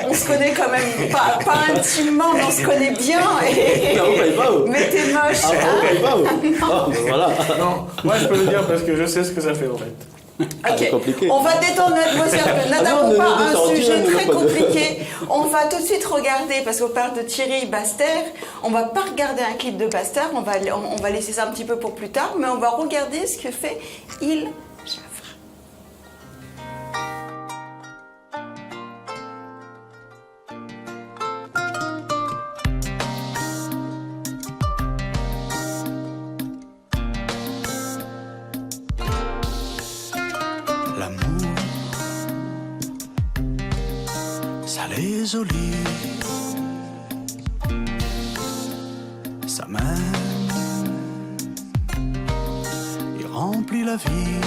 on se connaît quand même pas intimement, mais on se connaît bien. Et... Ah, on paye pas, vous. Mais t'es moche. Ah, on paye pas, vous. Ah, ben voilà. Non, moi je peux le dire parce que je sais ce que ça fait en fait. c'est Ok, compliqué. on va détendre l'atmosphère, non, n'attaquons ne pas nous un détendons, sujet ne nous très pas de- compliqué. On va tout de suite regarder, parce qu'on parle de Thierry Basse-Terre, on va pas regarder un clip de Basse-Terre, on va laisser ça un petit peu pour plus tard, mais on va regarder ce que fait Il Jaffre. L'amour, ça les olie, ça mène, il remplit la vie,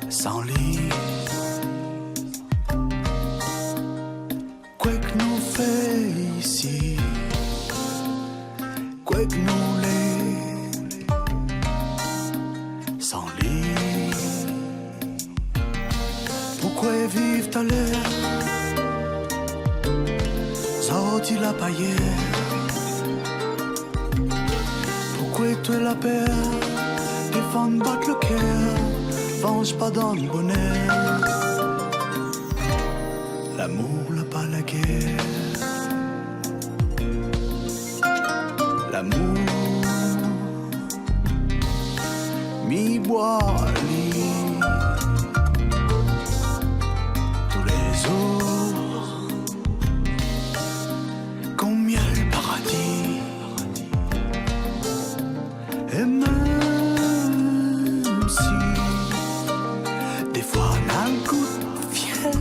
sans lit. Quoi que nous fait ici, quoi que nous les sans lit. Pourquoi vivre à l'air? Sorti la paillette. Pourquoi tu es la paix? Défendre, battre le cœur. Pense pas dans le bonheur. L'amour, n'a pas la guerre. L'amour. Mi bois lit tous les jours comme miel paradis et même si des fois on a le goût de fiel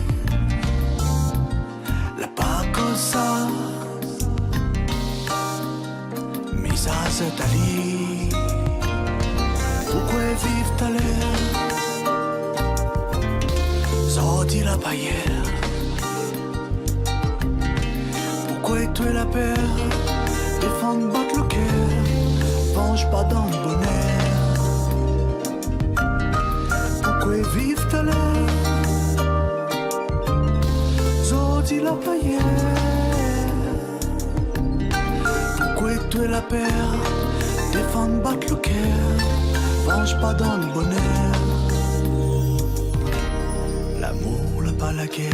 la pas comme ça mais ça c'est Ali. Pourquoi vivre à l'air? Sorti la paillette. Pourquoi tu es la paix? Défendre, battre le cœur. Penche pas dans le bonheur. Pourquoi vivre à l'air? Sorti la paillette. Pourquoi tu es la paix? Défendre, battre le cœur. Penche pas dans le bonheur. L'amour, n'a pas la guerre.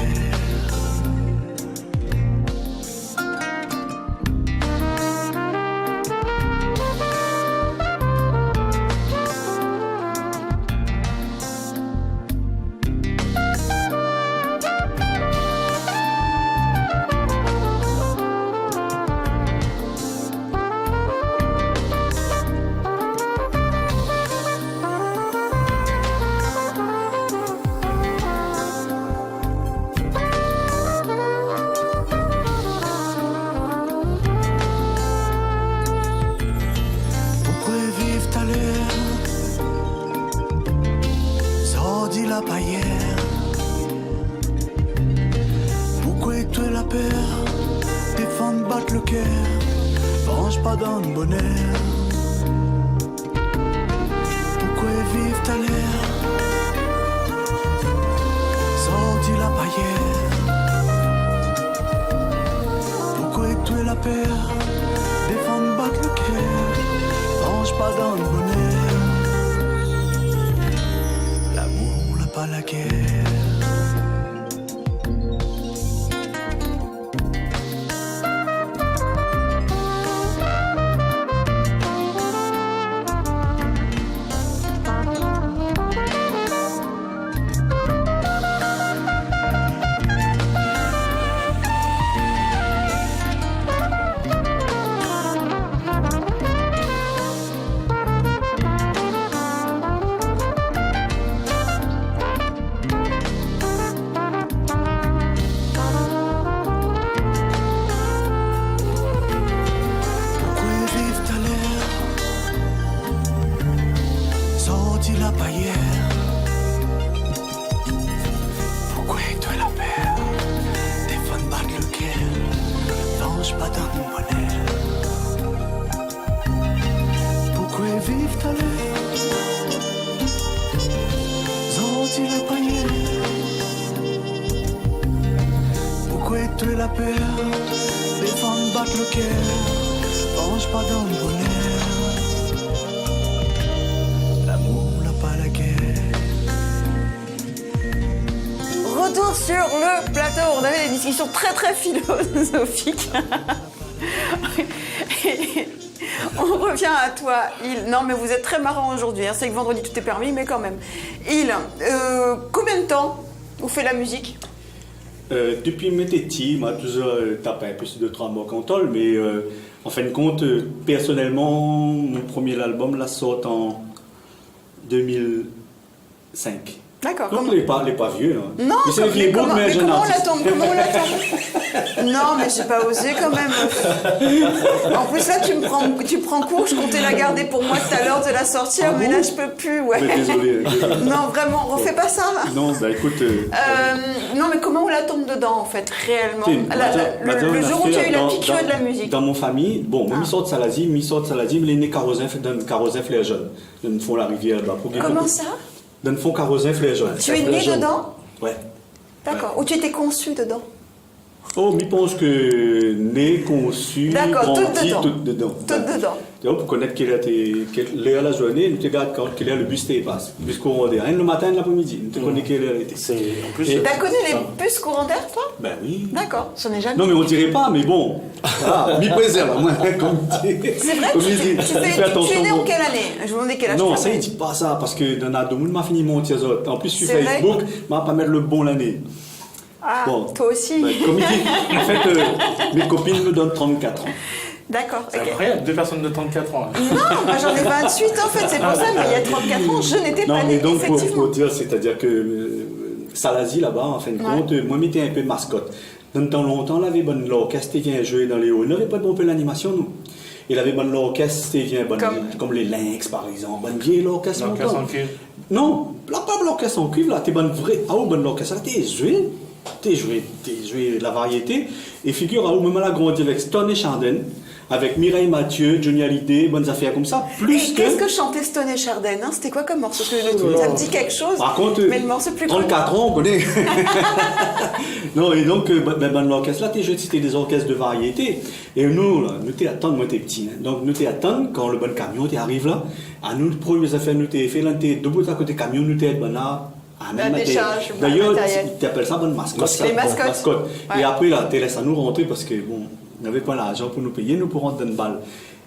La paillette. Pourquoi tu es la paix? Défendre, battre le cœur. Penche pas dans le bonheur. Pourquoi vivre ta l'air? Sorti la paillette. Pourquoi tu es la paix? Défendre, battre le cœur. Penche pas dans le bonheur. Pas la guerre. la paillère. Pourquoi tu la paire? Des fans battent le cœur. Mange pas dans mon bonheur. Pourquoi vivre ta l'air? Zoti la paillère. Pourquoi tu la paire? Des fans battent le cœur. Mange pas dans le bonheur. L'amour n'a pas la guerre. Retour sur le plateau, on avait des discussions très philosophiques. On revient à toi, Il. Non mais vous êtes très marrant aujourd'hui, hein. C'est que vendredi tout est permis, mais quand même. Il, combien de temps vous faites la musique? Depuis mes petits, moi toujours tapé un peu sur 2-3 mots canton, mais en fin de compte, personnellement, mon premier album la sort en 2005. D'accord. Donc les pas vieux. Hein. Non, mais c'est les bons, mais comment on l'attend? Comment on l'attend? Non, mais j'ai pas osé quand même. En plus là, tu prends court. Je comptais la garder pour moi tout à l'heure de la sortir, mais là je peux plus. Ouais. Mais désolé. Non, vraiment, refais pas ça. Non, bah écoute. Non, mais comment on la tombe dedans en fait, réellement? Le jour où tu as eu la piqûre de la musique. Dans mon famille, bon, moi, mi sort de Salazie, il est né Carozin Flair Jeune. Dans le fond la rivière là. Comment ça? Dans le fond Carozin Flair Jeune. Tu es né dedans? Ouais. D'accord. Ou tu étais conçu dedans? Oh, je pense que né, conçu, grandi, tout dedans. Tout dedans. Pour connaître quelle est la journée, nous te regarde quand quel est le bus passe. Bus courant d'air. Le matin et l'après-midi. Nous te connais quelle heure était. T'as connu les bus courant d'air, toi? Ben oui. D'accord, j'en ai jamais. Non, mais on dirait pas, mais bon. Voilà, m'y préserve, moi, comme dit. C'est vrai, tu es né en quelle année? Je vous demandais quel âge. Non, ça, il dit pas ça, parce que dans la monde m'a fini mon tiazot. En plus, sur Facebook, m'a pas mettre le bon l'année. Ah, bon. Toi aussi. Ben, comme il dit, en fait, mes copines me donnent 34 ans. D'accord. C'est incroyable, 2 personnes de 34 ans. Non, moi j'en ai 28 en fait, c'est pour ça, mais il y a 34 ans, je n'étais pas née. Non, mais donc pour dire, c'est-à-dire que Salazie là-bas, en fin de compte, moi j'étais un peu mascotte. Dans le temps longtemps, il avait bonne l'orchestre qui vient jouer dans les hauts. Il n'avait pas de bon peu l'animation, nous. Il avait bonne l'orchestre qui vient comme les Lynx par exemple, bonne vieille l'orchestre. L'orchestre en cuivre. Non, là pas l'orchestre en cuivre, là, t'es bonne vraie. Ah oh, bonne l'orchestre, là, t'es joué la variété. Et figure, où même elle a grandi avec Stone et Chardin, avec Mireille Mathieu, Johnny Hallyday, bonnes affaires comme ça. Qu'est-ce que chantait Stone et Chardin, hein? C'était quoi comme morceau? Ça me dit quelque chose. Par contre, mais le morceau plus 34 ans, on connaît. Non, et donc, l'orchestre là, c'était des orchestres de variété. Et nous, là, nous t'es attendre, moi t'es petit. Hein. Donc, nous t'es attendre quand le bon camion arrive là. À nous, les premières affaires, nous t'es fait, là, t'es debout à côté camion, nous t'es là. La décharge. D'ailleurs, tu appelles ça bonne mascotte. Les mascottes. Ouais. Et après, là, tu laisses à nous rentrer parce que, bon, on n'avait pas l'argent pour nous payer, nous pour rentrer dans une balle.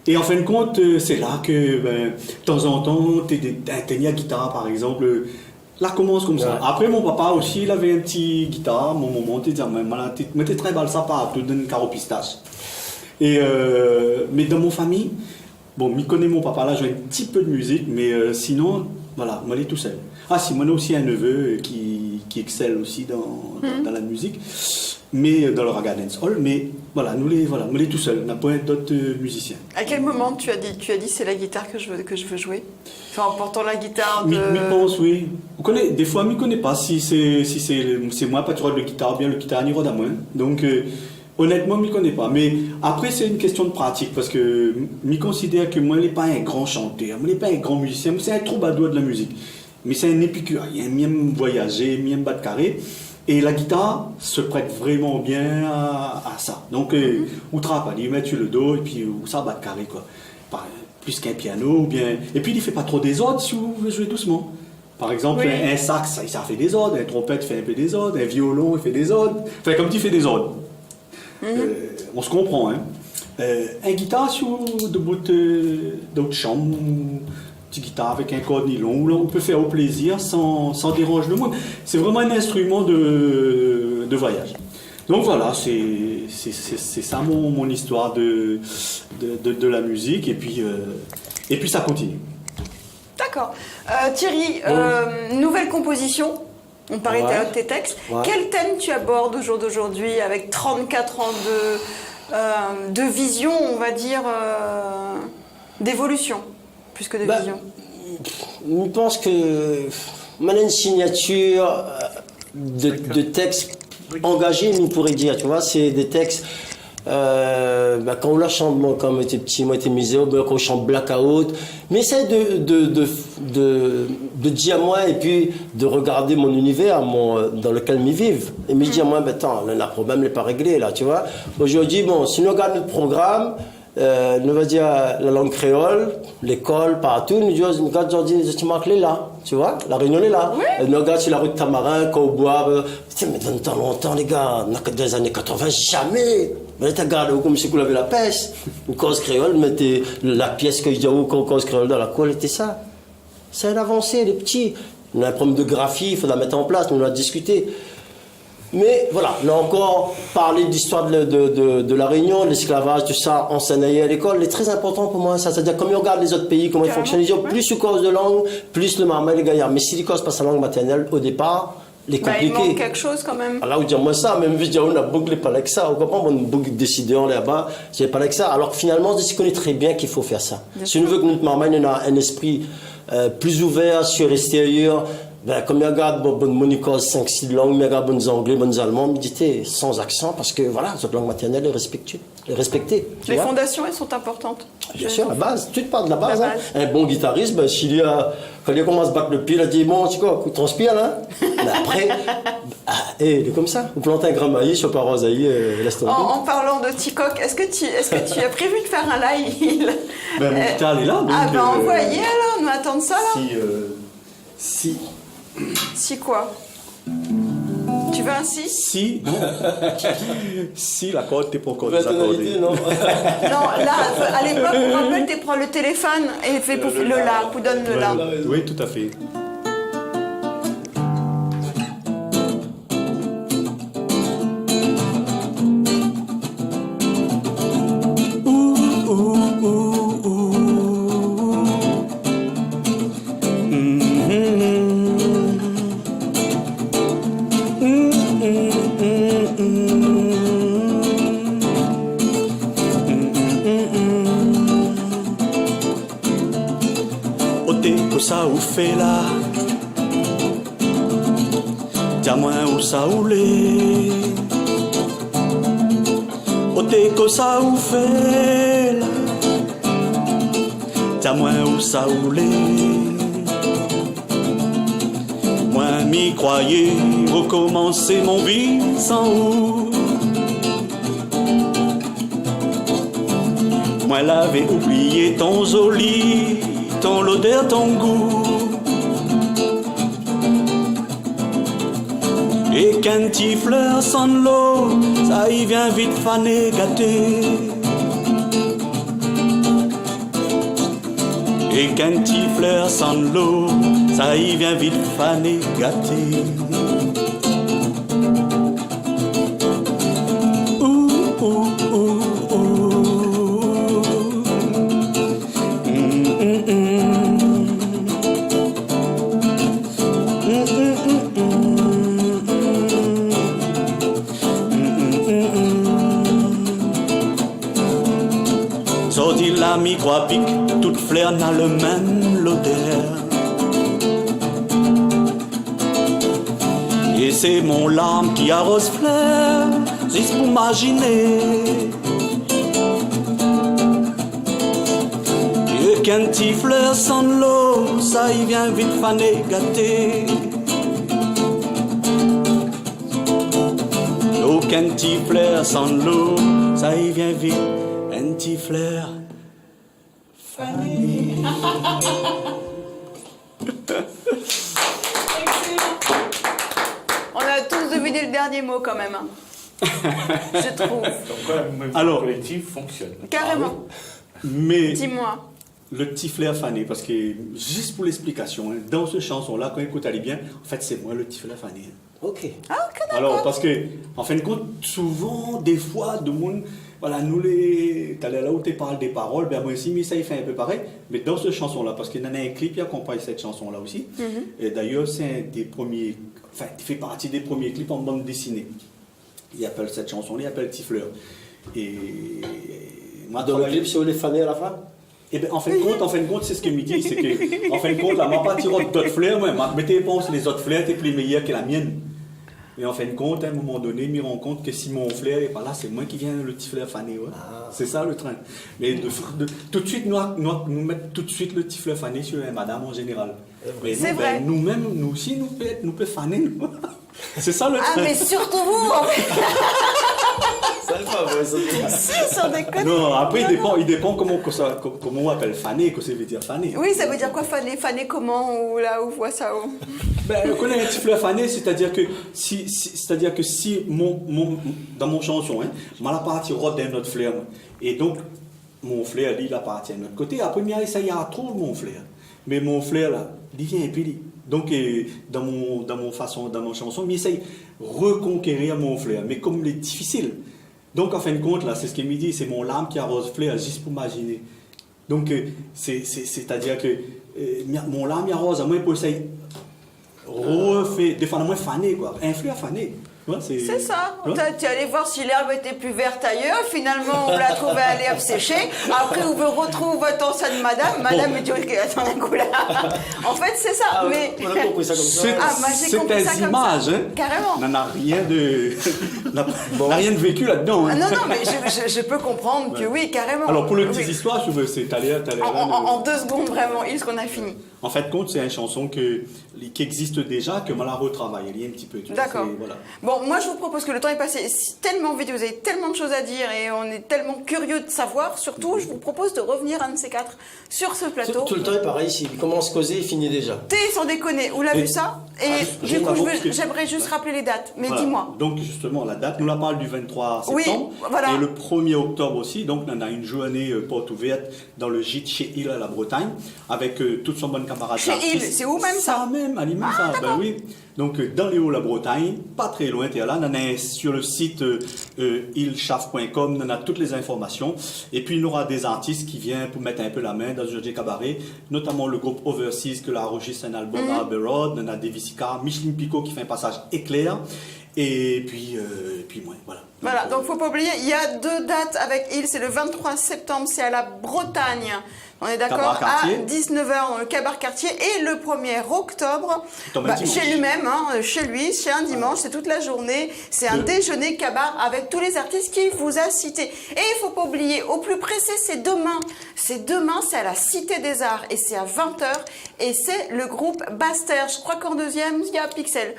Et en fin de compte, c'est là que, de temps en temps, t'es à guitare, par exemple. Là, commence comme ça. Après, mon papa aussi, il avait un petit guitare. Mon maman, tu disais, mais t'es très bal, ça part, tu donnes un carreau pistache. Et, mais dans mon famille, bon, je connais mon papa, là, je joue un petit peu de musique, mais sinon, voilà, moi, je suis tout seul. Ah si, moi j'ai aussi un neveu qui excelle aussi dans la musique, mais dans le raga dancehall, mais voilà, nous les tout seuls, on n'a pas d'autres musiciens. À quel moment tu as dit c'est la guitare que je veux jouer? Enfin, en portant la guitare de... Je pense, oui. Vous connaissez, des fois, je ne connais pas si c'est moi, pas toujours de guitare, bien le guitare n'y à moins. Donc, honnêtement, je ne connais pas. Mais après, c'est une question de pratique, parce que je considère que moi, je n'ai pas un grand chanteur, je n'ai pas un grand musicien, c'est un troubadour de la musique. Mais c'est un épicurien, m'aime voyager, m'aime battre carré. Et la guitare se prête vraiment bien à ça. Donc, outre pas, il met sur le dos et puis ça bat carré, quoi. Plus qu'un piano, ou bien. Et puis, il ne fait pas trop des ordres si vous voulez jouer doucement. Par exemple, un sax, ça fait des ordres, un trompette fait un peu des ordres, un violon, il fait des ordres. Enfin, comme tu fais des ordres. On se comprend, hein. Un guitare sur d'autres chambres. Petite guitare avec un corde nylon, où on peut faire au plaisir sans déranger le monde. C'est vraiment un instrument de voyage. Donc voilà, c'est ça mon histoire de la musique, et puis ça continue. D'accord. Thierry, nouvelle composition. On parlait de tes textes. Ouais. Quel thème tu abordes au jour d'aujourd'hui avec 34 ans de vision, on va dire, d'évolution? Plus que de vision. Je pense que maintenant une signature de textes engagés, on pourrait dire, tu vois, c'est des textes. Quand on la chante, moi, quand on était petit, moi j'étais misérable, quand on chante Blackout, mais essaye de dire moi et puis de regarder mon univers dans lequel ils vivent. Et me dire moi, attends, le problème n'est pas réglé là, tu vois. Aujourd'hui, bon, si nous regardons notre programme, nous va dire la langue créole, l'école, partout, nous disons, nous regardons aujourd'hui, tu marques là, tu vois, la Réunion est là. Nous regardons sur la route Tamarin, quand on boit, mais dans longtemps, les gars, dans les années 80, jamais. Mais tu regardes comme si vous avez la pêche. Une cause créole, mettez la pièce que je dis, une cause créole dans la colle, c'était ça. C'est une avancée, les petits. On a un problème de graphie, il faut la mettre en place, on l'a discuté. Mais voilà, là encore, parler d'histoire de la Réunion, de l'esclavage, tout ça, enseigner à l'école, c'est très important pour moi, ça. C'est-à-dire, comme on regarde les autres pays, comment ils fonctionnent, ils disent, plus sur cause de langue, plus le marmot et les gaillards. Mais si les causes passent à langue maternelle, au départ, les compliqués. Il manque quelque chose quand même. Alors, vous dire moi ça, même je dis, on a beaucoup pas avec ça. Vous comprenez, on a beaucoup de décideurs là-bas, j'ai pas avec ça. Alors que finalement, je connais très bien qu'il faut faire ça. Si on veut que notre marmot ait un esprit plus ouvert sur l'extérieur, comme il regarde mon école 5-6 langues, il regarde bonnes anglais, bonnes allemands, méditer sans accent, parce que voilà, cette langue maternelle est respectée. Les fondations, elles sont importantes. Bien sûr, la base, tu te parles de la base. Hein. Un bon guitariste, quand il commence à battre le pied, il a dit, bon, tu vois, transpire là. Mais après, il est comme ça. Vous plantez un grand maïs, sur parosaï, laisse tomber. En parlant de Ticoc, est-ce que tu as prévu de faire un live? Mon guitare est là. Donc, envoyez alors, nous attendons ça là. Si quoi? Tu veux un si? Si, non. Si la corde t'es pas encore La tonalité, non. Non, là, à l'époque, je me rappelle, tu prends le téléphone et fais pour le la, ou donne le la. Oui, tout à fait. Ça ou fait là, dis-moi où ça ou l'est. Ote que ça ou fait là, dis-moi où ça ou l'est. Moi m'y croyais recommencer mon vie sans où. Moi l'avais oublié ton joli, ton l'odeur, ton goût. Et qu'un petit fleur sans l'eau, ça y vient vite faner gâter. Et qu'un petit fleur sans l'eau, ça y vient vite faner gâter. Mi croix pique, toute fleur n'a le même l'odeur. Et c'est mon larme qui arrose fleur, juste pour m'imaginer. Et qu'un petit fleur sans l'eau, ça y vient vite faner gâter. Aucun petit fleur sans l'eau, ça y vient vite, un petit fleur. On a tous deviné le dernier mot quand même. Hein. Je trouve. Donc, alors, le collectif fonctionne. Carrément. Mais dis-moi. Le petit flair fané, parce que juste pour l'explication, hein, dans cette chanson-là, quand écoute allez bien, en fait c'est moi le petit flair fané. Ok. Ah, ok, d'accord. Alors, parce que, en fin de compte, souvent, des fois, de monde, voilà, nous les. T'as là où tu parles des paroles, ben moi aussi, mais ça il fait un peu pareil. Mais dans cette chanson-là, parce qu'il y en a un clip qui accompagne cette chanson-là aussi. Et d'ailleurs, c'est un des premiers. Enfin, il fait partie des premiers clips en bande dessinée. Il appelle cette chanson-là, il appelle Petit Fleur. Et. Dans le clip, c'est où les fanés à la fin? Et bien, en fin de compte, c'est ce qu'il me dit, c'est que, en fin de compte, là, m'a pas tiré d'autres fleurs, moi, mais tes penses, les autres fleurs, t'es plus meilleur que la mienne. Et en fin de compte, à un moment donné, je me rends compte que si mon flair est pas là, c'est moi qui viens le petit flair fané. Ouais. C'est ça le train. Mais tout de suite, nous mettre tout de suite le petit flair fané sur madame en général. Mais c'est nous, vrai. Nous-mêmes, nous aussi, nous pouvons faner. Nous. C'est ça le train. Ah, mais surtout vous, en fait. Ça n'est pas vrai, ça. Si, sans déconner. Non, après, il dépend comment on appelle faner, que ça veut dire faner. Oui, ça veut dire quoi, faner? Faner comment? Ou là, où voit ça où? Ben, on connaît un petit fleur fané, c'est-à-dire que si dans mon chanson, hein, ma partie rôde d'un autre fleur, et donc mon fleur, lui, il appartient de notre côté. Après, ça y a trop mon fleur. Mais mon fleur, là, il vient et puis il. Donc, dans mon chanson, il essaye de reconquérir mon fleur, mais comme il est difficile. Donc, en fin de compte, là, c'est ce qu'il me dit, c'est mon larme qui arrose fleur, juste pour imaginer. Donc, c'est-à-dire que mon larme arrose, à moi, pour essayer refait, des fois, moins fané, quoi. Un fleur fané. Ouais, c'est ça. Ouais. Tu es allé voir si l'herbe était plus verte ailleurs. Finalement, on l'a trouvé à l'herbe séchée. Après, on veut retrouver votre ancienne madame. Madame me dit, attends un coup là. En fait, c'est ça. Ah, mais... on a compris ça comme ça. moi, j'ai compris ça des comme images, ça. hein. Carrément. On n'a rien rien de vécu là-dedans. Hein. Non, mais je peux comprendre que oui, carrément. Alors, pour le Oui. petite histoire, je veux, c'est allé En 2 secondes, vraiment, il ce qu'on a fini. En fait, compte, c'est une chanson qui existe déjà, que moi la retravaille. Elle y est un petit peu. D'accord. Voilà. Bon, moi je vous propose que le temps est passé tellement vite, vous avez tellement de choses à dire et on est tellement curieux de savoir. Surtout, je vous propose de revenir un de ces quatre sur ce plateau. Tout le temps est pareil, s'il commence à causer, il finit déjà. T'es sans déconner, on l'a vu ça. Et du coup, j'aimerais juste rappeler les dates. Mais Voilà. dis-moi. Donc, justement, la date, nous la parle du 23 Oui, septembre. voilà. Et le 1er octobre aussi. Donc, on a une journée porte ouverte dans le gîte chez Hill à la Bretagne, avec toute son bonne camarade. Chez Hill, c'est où même ça? Même, à Limoges, ça. Ben oui. Donc, dans les Hauts-la-Bretagne, pas très loin, t'es là. On a sur le site hillchaff.com, on a toutes les informations. Et puis, il y aura des artistes qui viennent pour mettre un peu la main dans ce cabaret, notamment le groupe Overseas, que là enregistre un album à Abbey Road. On a Davis Icard, Micheline Picot qui fait un passage éclair. Et puis moi, voilà. Voilà, donc faut pas oublier, il y a 2 dates avec Hill, c'est le 23 septembre, c'est à la Bretagne. On est d'accord, à 19h dans le Cabaret Quartier, et le 1er octobre, chez lui-même, chez lui, c'est un dimanche, c'est toute la journée, c'est un déjeuner cabaret avec tous les artistes qu'il vous a cités. Et il faut pas oublier, au plus pressé, c'est demain. C'est demain, c'est à la Cité des Arts, et c'est à 20h, et c'est le groupe Baster. Je crois qu'en deuxième, il y a Pixel.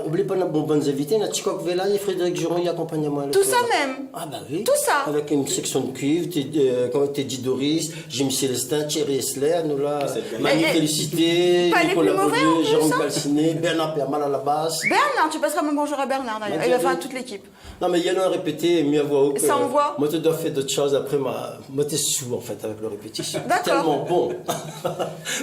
N'oublie pas nos bons invités, on a Tchikok Vela et Frédéric Juron, il accompagne moi. Tout ça même. Ah bah oui. Tout ça. Avec une section de cuivre, Teddy Doris, Jim Célestin, Thierry Esler, nous là, Manu Félicité, pas les Nicolas plus mauvais, Beaulieu, en plus, Jérôme hein. Balciné, Bernard Permal à la basse. Bernard, tu passeras mon bonjour à Bernard d'ailleurs, et enfin à toute l'équipe. Non mais il y en a un répété, mieux à voix haute. Ça envoie. Moi, tu dois faire d'autres choses après, moi, t'es sous en fait avec le répétition. D'accord. Tellement bon.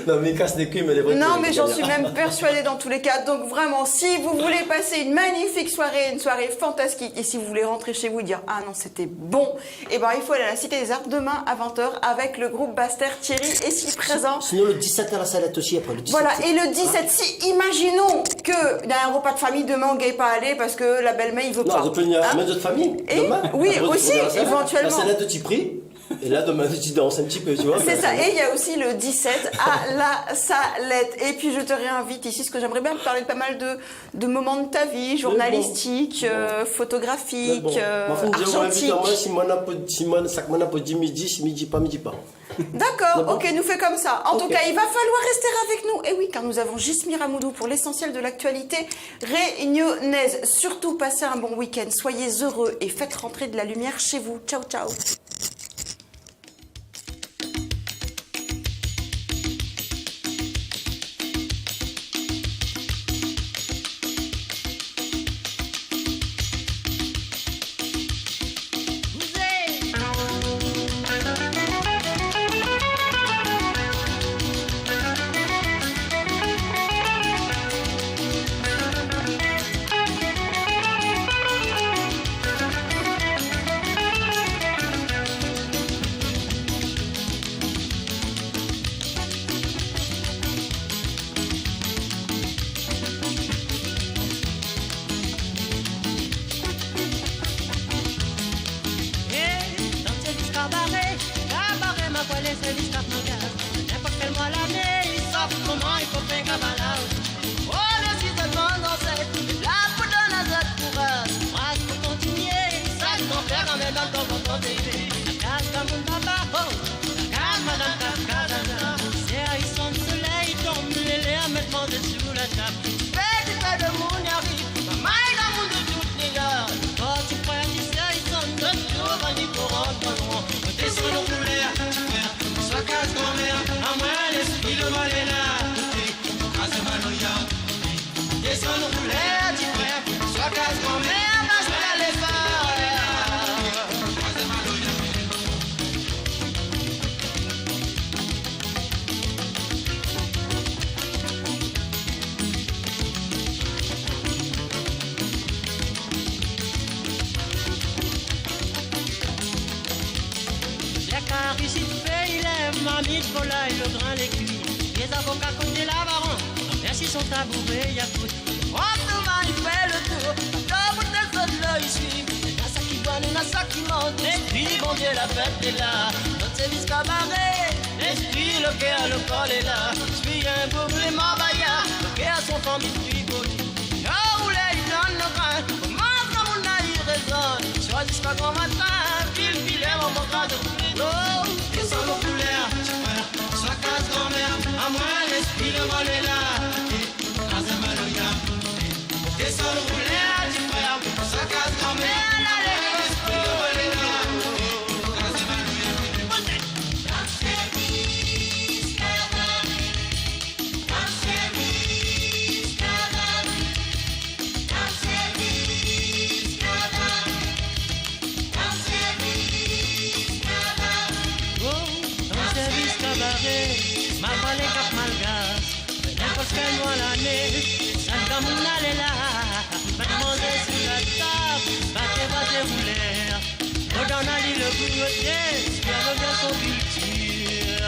Non mais il casse des culs, mais les vrais. Non, mais j'en suis même persuadée dans tous les cas. Donc vraiment, si vous voulez passer une magnifique soirée, une soirée fantastique, et si vous voulez rentrer chez vous et dire « Ah non, c'était bon », eh ben il faut aller à la Cité des Arts demain à 20h avec le groupe Baster. Thierry est si présent. Sinon le 17 à la Salette aussi après le 17. Voilà, et le 17, si imaginons qu'il y a un repas de famille demain, on ne gagne pas aller parce que la belle-mère, il veut pas. Non, on peut venir à Hein? la main de famille. Et demain. oui, Après, aussi, tu prends éventuellement. La salade de Tipri. Et là, demain, tu danses un petit peu, tu vois. C'est ça, et il y a aussi le 17 à la Salette. Et puis je te réinvite ici, parce que j'aimerais bien parler de pas mal de moments de ta vie, journalistiques, photographiques, argentiques. Si moi, ça m'a pas dit midi, si midi pas. D'accord, ok, nous fait comme ça. En tout cas, il va falloir rester avec nous. Et oui, car nous avons Gismir Amoudou pour l'essentiel de l'actualité réunionnaise. Surtout, passez un bon week-end, soyez heureux et faites rentrer de la lumière chez vous. Ciao, ciao. Nicolas et le grain les cuits. Les avocats côté l'avaron, merci son tabouret, y'a tout. Autrement il fait le tour, comme des autres là il suit. N'a ça qui donne, n'a ça qui monte. L'esprit, bon Dieu, la fête est là. Notre service cabaret, l'esprit, le cœur, le col est là. Suis un bourg, les mabaya, le cœur, son famille, frigoli. Là où les donne le grain, comment comme on a eu raison. Soit jusqu'à grand matin, pile, mon bras de l'eau. Descends nos couleurs, soit casse grand-mère, à moi l'esprit, le vol est là. Descends nos couleurs, tu frère, soit casse grand-mère, l'esprit, le vol est là. Ma balle cap malgas, n'importe quel mois l'année, ça comme on allait là, va demander sur la table, va dérouler, redonne à l'île le goûter, ce qui revient son culture.